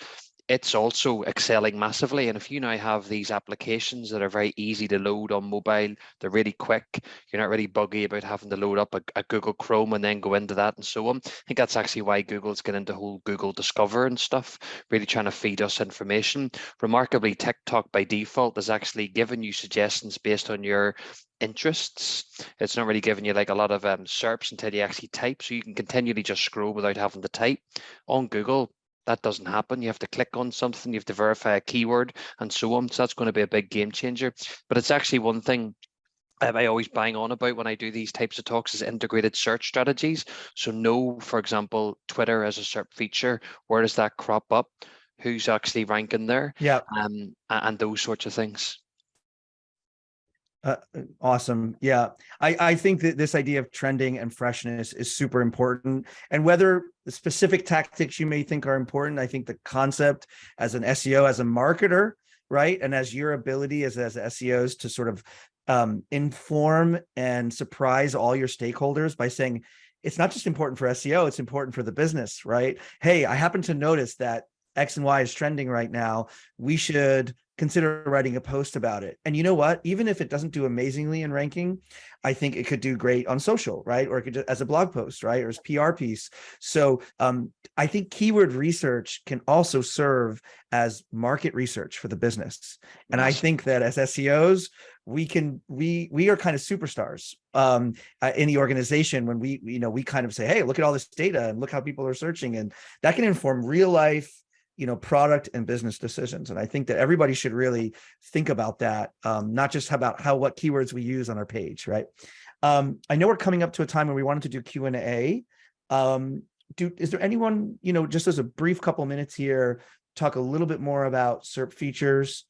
it's also excelling massively. And if you now have these applications that are very easy to load on mobile, they're really quick, you're not really buggy about having to load up a Google Chrome and then go into that and so on. I think that's actually why Google's getting into whole Google Discover and stuff, really trying to feed us information. Remarkably, TikTok by default is actually giving you suggestions based on your interests. It's not really giving you like a lot of SERPs until you actually type, so you can continually just scroll without having to type. On Google, that doesn't happen. You have to click on something, you have to verify a keyword and so on. So that's going to be a big game changer. But it's actually one thing I always bang on about when I do these types of talks is integrated search strategies. So know, for example, Twitter as a SERP feature, where does that crop up? Who's actually ranking there? Yeah. And those sorts of things. Awesome. Yeah. I think that this idea of trending and freshness is super important. And whether the specific tactics you may think are important, I think the concept as an SEO, as a marketer, right? And as your ability as SEOs to sort of inform and surprise all your stakeholders by saying, it's not just important for SEO, it's important for the business, right? Hey, I happen to notice that X and Y is trending right now. We should consider writing a post about it. And you know what? Even if it doesn't do amazingly in ranking, I think it could do great on social, right? Or it could do as a blog post, right? Or as PR piece. So I think keyword research can also serve as market research for the business. And I think that as SEOs, we are kind of superstars in the organization when we kind of say, hey, look at all this data and look how people are searching. And that can inform real life, product and business decisions. And I think that everybody should really think about that, not just about what keywords we use on our page, right? I know we're coming up to a time where we wanted to do Q&A. Is there anyone, just as a brief couple minutes here, talk a little bit more about SERP features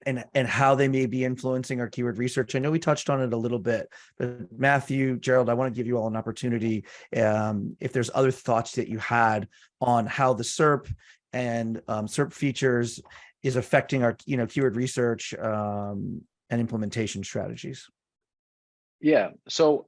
and how they may be influencing our keyword research? I know we touched on it a little bit, but Matthew, Gerald, I want to give you all an opportunity if there's other thoughts that you had on how the SERP and SERP features is affecting our keyword research and implementation strategies. Yeah. So,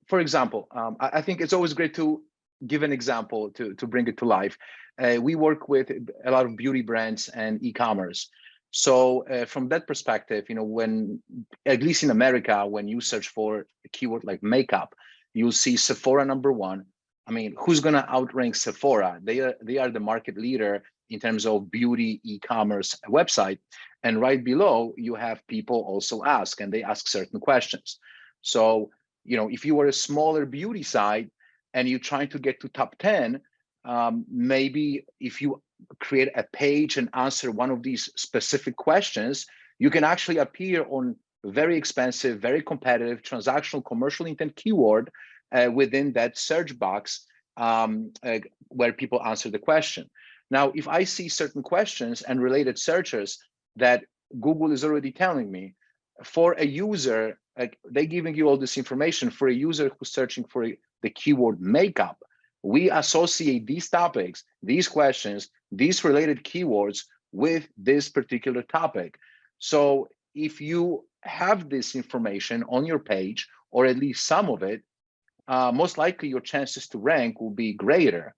for example, I think it's always great to give an example to bring it to life. We work with a lot of beauty brands and e-commerce. So from that perspective, when, at least in America, when you search for a keyword like makeup, you'll see Sephora #1. I mean, who's going to outrank Sephora? They are the market leader in terms of beauty e-commerce website. And right below, you have people also ask, and they ask certain questions. So, if you were a smaller beauty site and you're trying to get to top 10, maybe if you create a page and answer one of these specific questions, you can actually appear on very expensive, very competitive, transactional, commercial intent keyword within that search box where people answer the question. Now, if I see certain questions and related searches that Google is already telling me, for a user, they're giving you all this information, for a user who's searching for the keyword makeup, we associate these topics, these questions, these related keywords with this particular topic. So if you have this information on your page, or at least some of it, most likely your chances to rank will be greater.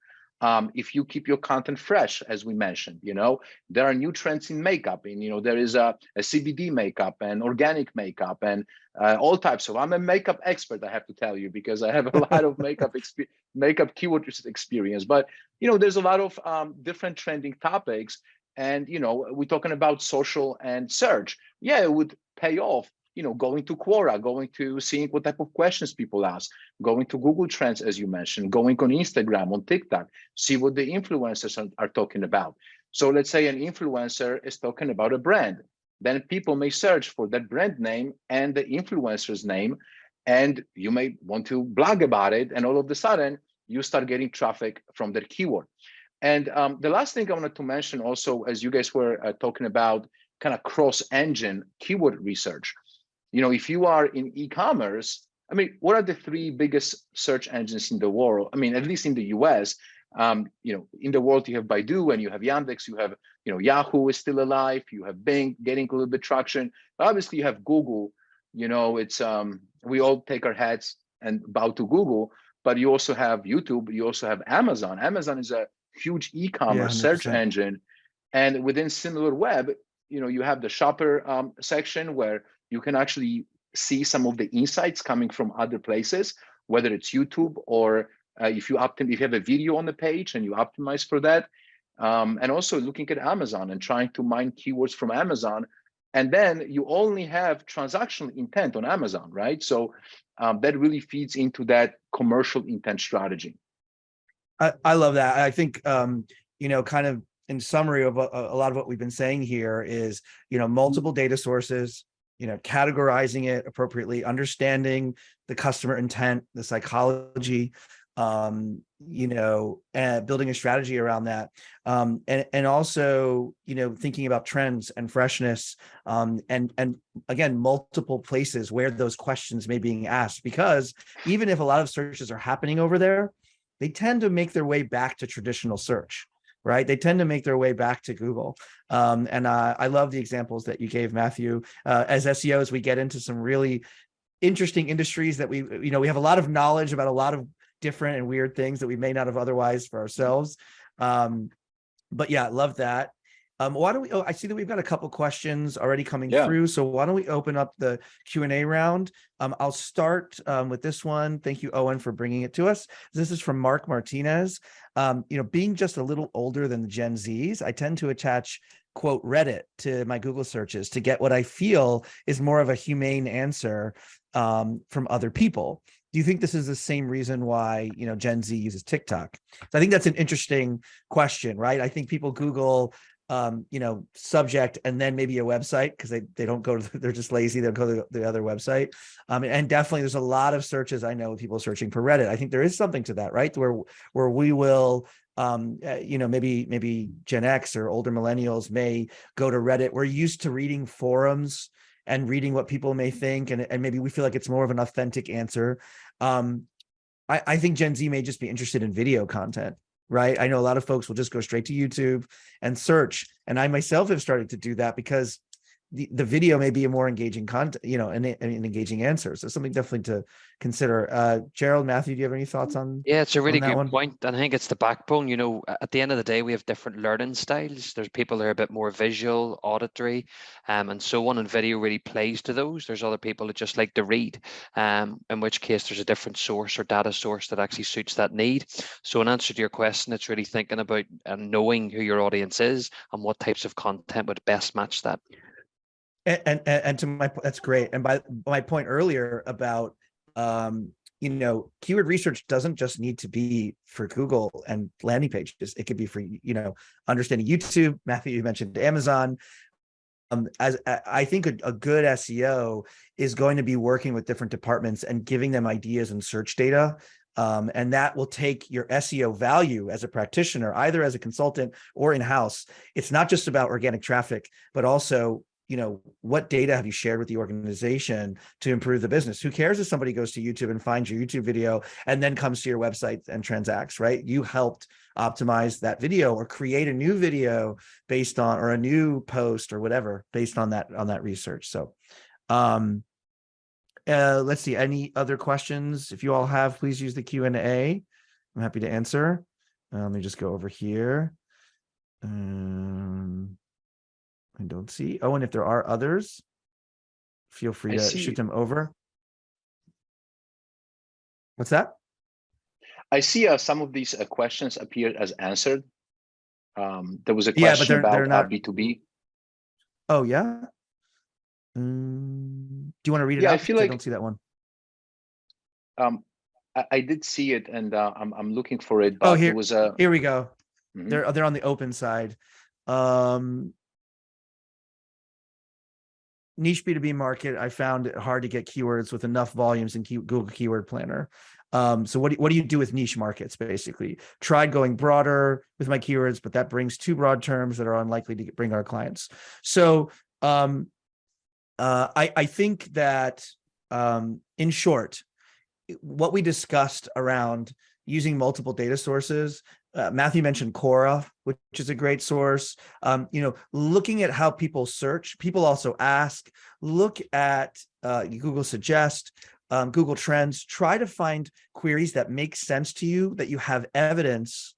If you keep your content fresh, as we mentioned, there are new trends in makeup, and there is a CBD makeup and organic makeup and all types of. I'm a makeup expert, I have to tell you, because I have a lot of makeup keyword experience. But there's a lot of different trending topics, and we're talking about social and search. Yeah, it would pay off. Going to Quora, going to seeing what type of questions people ask, going to Google Trends, as you mentioned, going on Instagram, on TikTok, see what the influencers are talking about. So let's say an influencer is talking about a brand. Then people may search for that brand name and the influencer's name, and you may want to blog about it. And all of a sudden, you start getting traffic from that keyword. And the last thing I wanted to mention also, as you guys were talking about kind of cross-engine keyword research, if you are in e-commerce, I mean, what are the 3 biggest search engines in the world? I mean, at least in the US, in the world, you have Baidu and you have Yandex, you have, Yahoo is still alive, you have Bing getting a little bit traction. Obviously, you have Google, it's we all take our hats and bow to Google, but you also have YouTube, you also have Amazon. Amazon is a huge Yeah, e-commerce search 100%. engine. And within Similarweb, you have the shopper section where you can actually see some of the insights coming from other places, whether it's YouTube or if you have a video on the page and you optimize for that. And also looking at Amazon and trying to mine keywords from Amazon. And then you only have transactional intent on Amazon, right? So that really feeds into that commercial intent strategy. I love that. I think, kind of in summary of a lot of what we've been saying here is, multiple data sources, categorizing it appropriately, understanding the customer intent, the psychology, and building a strategy around that. And also, thinking about trends and freshness, and again, multiple places where those questions may be being asked, because even if a lot of searches are happening over there, they tend to make their way back to traditional search, right? They tend to make their way back to Google. And I love the examples that you gave, Matthew. As SEOs, we get into some really interesting industries that we have a lot of knowledge about a lot of different and weird things that we may not have otherwise for ourselves. But yeah, love that. Why don't we, I see that we've got a couple questions already coming through. So why don't we open up the Q&A round? I'll start with this one. Thank you, Owen, for bringing it to us. This is from Mark Martinez. Being just a little older than the Gen Zs, I tend to attach, quote, Reddit to my Google searches to get what I feel is more of a humane answer from other people. Do you think this is the same reason why, Gen Z uses TikTok? So I think that's an interesting question, right? I think people Google subject and then maybe a website because they don't go to, they're just lazy. They'll go to the other website. And definitely there's a lot of searches. I know people searching for Reddit. I think there is something to that, right? Where we will, maybe Gen X or older millennials may go to Reddit. We're used to reading forums and reading what people may think. And maybe we feel like it's more of an authentic answer. I think Gen Z may just be interested in video content. Right. I know a lot of folks will just go straight to YouTube and search. And I myself have started to do that because the video may be a more engaging content, an engaging answer. So something definitely to consider. Gerald, Matthew, do you have any thoughts on? Yeah, it's a really good one? point. And I think it's the backbone. At the end of the day, we have different learning styles. There's people that are a bit more visual, auditory, and so on. And video really plays to those. There's other people that just like to read, in which case there's a different source or data source that actually suits that need. So in answer to your question, it's really thinking about and knowing who your audience is and what types of content would best match that. And to my point, that's great. And by my point earlier about, keyword research doesn't just need to be for Google and landing pages. It could be for, understanding YouTube. Matthew, you mentioned Amazon. As I think a good SEO is going to be working with different departments and giving them ideas and search data. And that will take your SEO value as a practitioner, either as a consultant or in-house. It's not just about organic traffic, but also, what data have you shared with the organization to improve the business? Who cares if somebody goes to YouTube and finds your YouTube video and then comes to your website and transacts, right? You helped optimize that video or create a new video based on, or a new post or whatever, based on that research. So, let's see, any other questions? If you all have, please use the Q&A. I'm happy to answer. Let me just go over here. I don't see. Oh, and if there are others, feel free to shoot them over. What's that? I see some of these questions appeared as answered. There was a question about not B2B. Oh, yeah. Do you want to read it out? I feel like I don't see that one. I did see it, and I'm looking for it. But here, it was a. Here we go. They're on the open side. Niche B2B market, I found it hard to get keywords with enough volumes in Google Keyword Planner. So what do you do with niche markets, basically? Tried going broader with my keywords, but that brings too broad terms that are unlikely to bring our clients. So I think that, in short, what we discussed around using multiple data sources, Matthew mentioned Quora, which is a great source. Looking at how people search, people also ask, look at Google Suggest, Google Trends. Try to find queries that make sense to you, that you have evidence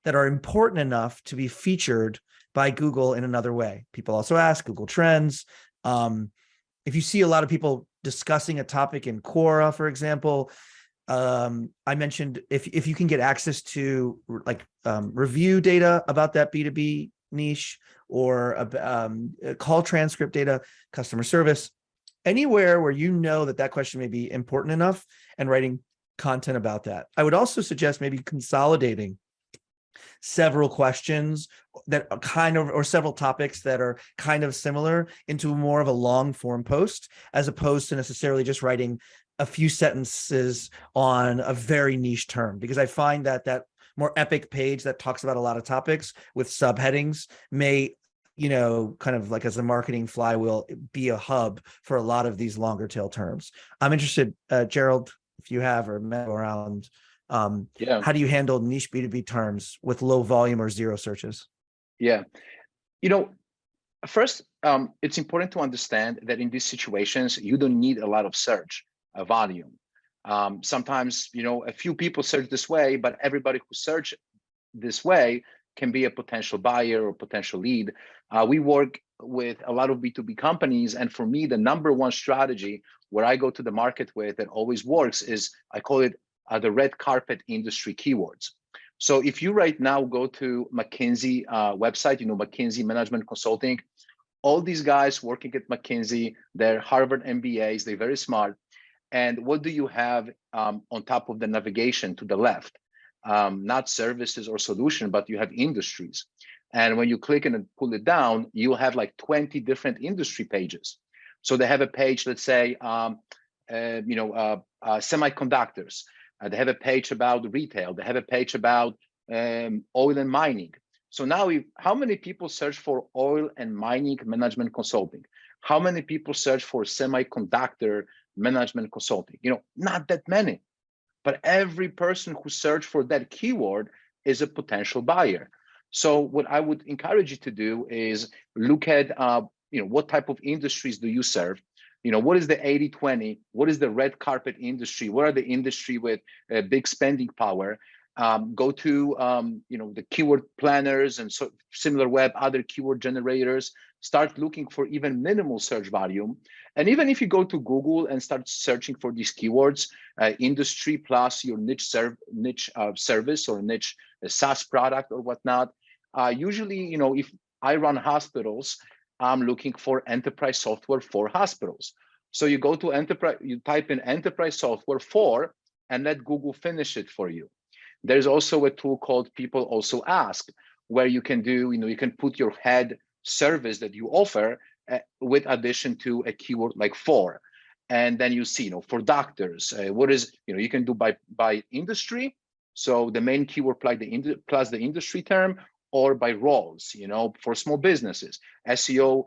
that are important enough to be featured by Google in another way. People also ask Google Trends. If you see a lot of people discussing a topic in Quora, for example, I mentioned if you can get access to review data about that B2B niche, or call transcript data, customer service, anywhere where you know that question may be important enough, and writing content about that. I would also suggest maybe consolidating several questions that are kind of, or several topics that are kind of similar, into more of a long form post, as opposed to necessarily just writing a few sentences on a very niche term. Because I find that more epic page that talks about a lot of topics with subheadings may, kind of like as a marketing flywheel, be a hub for a lot of these longer tail terms. I'm interested, Gerald, if you have or met around, how do you handle niche B2B terms with low volume or zero searches? Yeah. First, it's important to understand that in these situations, you don't need a lot of search volume. Sometimes, a few people search this way, but everybody who search this way can be a potential buyer or potential lead. We work with a lot of B2B companies. And for me, the number one strategy where I go to the market with that always works is, I call it the red carpet industry keywords. So if you right now go to McKinsey website, McKinsey Management Consulting, all these guys working at McKinsey, they're Harvard MBAs, they're very smart. And what do you have on top of the navigation to the left? Not services or solution, but you have industries. And when you click and pull it down, you'll have like 20 different industry pages. So they have a page, let's say, semiconductors. They have a page about retail. They have a page about oil and mining. So now, how many people search for oil and mining management consulting? How many people search for semiconductor management consulting? Not that many. But every person who searched for that keyword is a potential buyer. So what I would encourage you to do is look at, what type of industries do you serve? What is the 80-20? What is the red carpet industry? What are the industry with big spending power? Go to, the keyword planners and so Similarweb, other keyword generators. Start looking for even minimal search volume. And even if you go to Google and start searching for these keywords, industry plus your niche service or niche SaaS product or whatnot, usually, if I run hospitals, I'm looking for enterprise software for hospitals. So you go to enterprise, you type in enterprise software for, and let Google finish it for you. There's also a tool called People Also Ask, where you can do, you can put your head service that you offer with addition to a keyword like for. And then you see, for doctors, what is, you can do by industry. So the main keyword plus the industry term, or by roles, for small businesses, SEO,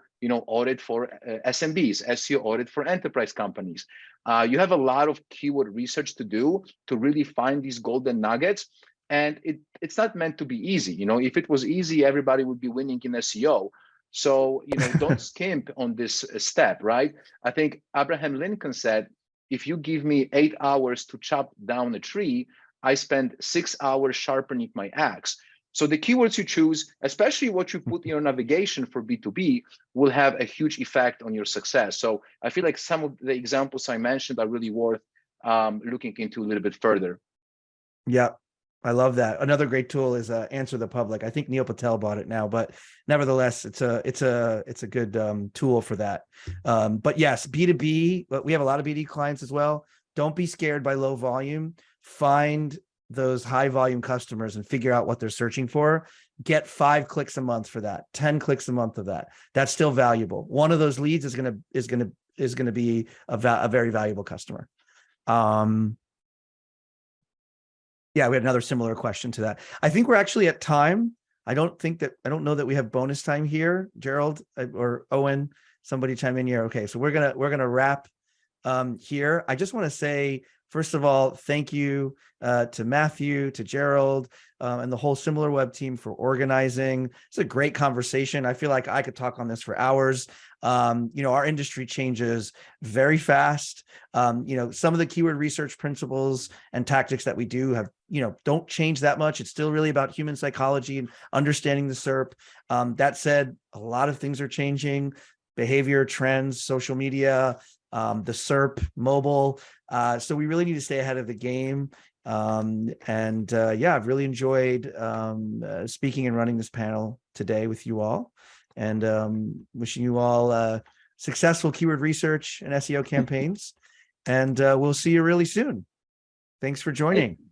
audit for SMBs, SEO audit for enterprise companies. You have a lot of keyword research to do to really find these golden nuggets. And it's not meant to be easy. If it was easy, everybody would be winning in SEO. So, don't skimp on this step, right? I think Abraham Lincoln said, if you give me 8 hours to chop down a tree, I spend 6 hours sharpening my axe. So the keywords you choose, especially what you put in your navigation for B2B, will have a huge effect on your success. So I feel like some of the examples I mentioned are really worth looking into a little bit further. Yeah, I love that. Another great tool is Answer the Public. I think Neil Patel bought it now, but nevertheless, it's a good tool for that. But yes, B2B, but we have a lot of BD clients as well. Don't be scared by low volume. Find those high volume customers and figure out what they're searching for. Get 5 clicks a month for that, 10 clicks a month of that. That's still valuable. One of those leads is going to be a very valuable customer. Yeah, we had another similar question to that. I think we're actually at time. I don't know that we have bonus time here, Gerald or Owen. Somebody chime in here. Okay, so we're gonna wrap here. I just want to say, first of all, thank you to Matthew, to Gerald, and the whole Similarweb team for organizing. It's a great conversation. I feel like I could talk on this for hours. Our industry changes very fast. Some of the keyword research principles and tactics that we do have, don't change that much. It's still really about human psychology and understanding the SERP. That said, a lot of things are changing: behavior, trends, social media, the SERP, mobile. So we really need to stay ahead of the game. I've really enjoyed speaking and running this panel today with you all, and wishing you all successful keyword research and SEO campaigns. And we'll see you really soon. Thanks for joining.